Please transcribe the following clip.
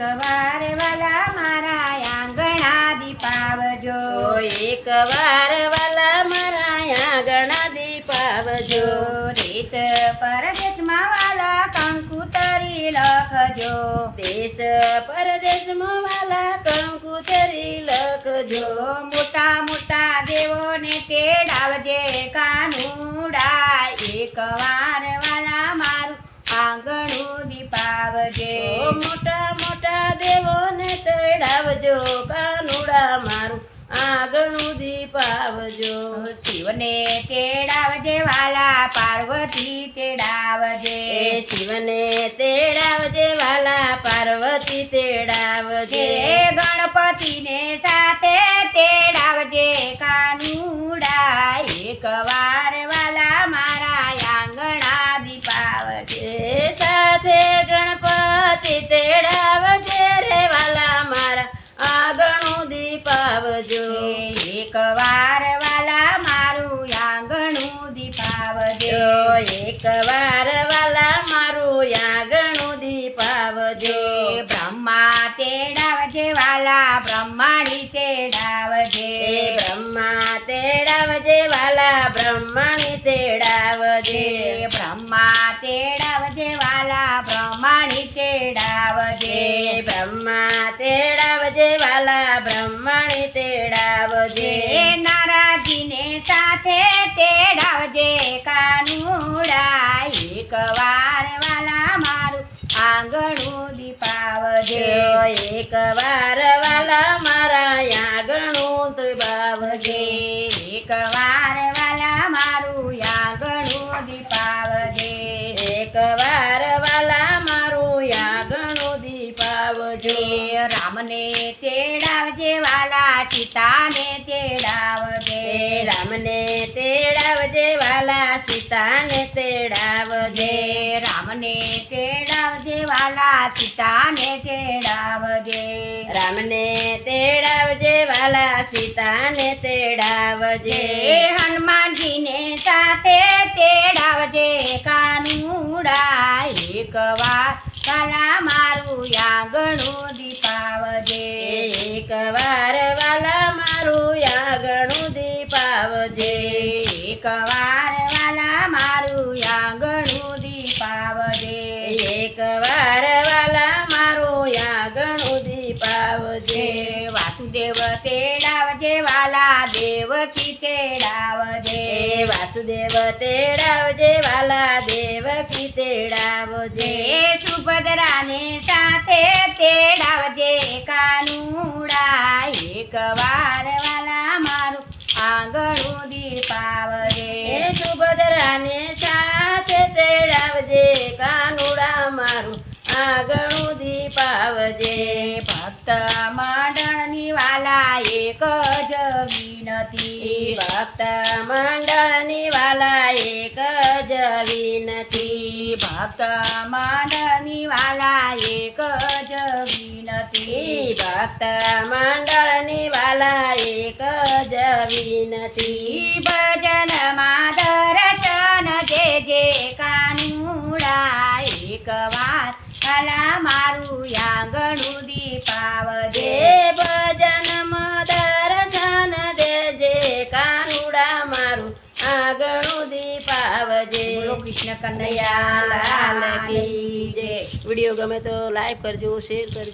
એકવાર વાલા મારા આંગણા દીપાવજો એકવાર વાલા મારા આંગણા દીપાવજો દેશ પરદેશમાં વાલા કંકુતરી લખજો દેશ પરદેશમાં વાલા કંકુતરી લખજો મોટા મોટા દેવોને તેડાવજે કાનુડા એકવાર વાલા મારું આંગણું દીપાવજે મોટા મોટા દેવોને તેડાવજો કાનુડા મારું આંગણું દીપાવજો શિવને તેડાવજે વાલા પાર્વતી તેડાવજે શિવને તેડાવજે વાલા પાર્વતી તેડાવજે ગણપતિને સાથે તેડાવજે કાનુડા એકવાર વાલા મારા આંગણા દીપાવજે સાથે ગણપતિ તેડાવજે રે વાલા મારા આંગણું દીપાવજો એકવાર વાલા મારું આંગણું દીપાવજો એકવાર વાલા મારું આંગણું દીપાવજો બ્રહ્મા તેડાવજે વાલા બ્રહ્માણી તેડાવજે બ્રહ્મા તેડાવજે વાલા બ્રહ્માણી તેડાવજે બ્રહ્મા તેડાવજે વાલા બ્રહ્માણી તેડાવજે બ્રહ્મા તેડાવજે વાલા બ્રહ્માણી તેડાવજે નારાજીને સાથે તેડાવજે કાનુડા એકવાર વાલા મારું આંગણું દીપાવજે એકવાર વાલા મારા આંગણું દીપાવજે એકવાર વાલા મારું આંગણું દીપાવજે એકવાર વાલા મારું આંગણું દીપાવજો રામને તેડાવજે વાલા સીતાને તેડાવજે રામને તેડાવજે વાલા સીતાને તેડાવજે રામને તેડાવજે વાલા સીતાને તેડાવજે રામને તેડાવજે વાલા સીતાને તેડાવજે હનુમાનજીને સાથે તેડાવજે કાનુડા એકવાર વાલા મારું આંગણું દીપાવજે એકવાર વાલા મારું આંગણું દીપાવજે એકવાર વાલા મારું આંગણું દીપાવજે એકવાર વાલા મારું આંગણું દીપાવજે વાસુદેવ તેડાવજે વાલા દેવકી તેડાવજે વાસુદેવ તેડાવજે વાલા દેવકી તેડાવજે સુભદ્રાને સાથે તેડાવજે કાનુડા એકવાર વાલા મારું આંગણું દીપાવજે સુભદ્રાને સાથે તેડાવજે કાનુડા મારું આંગણું દીપાવજે ભક્ત મંડળની વાલા એક જ વિનતી ભક્ત મંડળની વાલા એક જ વિનતી ભક્ત મંડળની વાલા એક જ વિનતી ભક્ત મંડળની વાલા એક જ વિનતી ભજનમાં દર્શન જે જે કાનુડા એકવાર વાલા મારું આંગણું દીપાવજે ભજનમાં દર્શન દેજે કાનુડા મારું આંગણું દીપાવજે બોલો કૃષ્ણ કનૈયા લાલ કી જય. વિડીયો ગમે તો લાઈક કરજો શેર કરજો.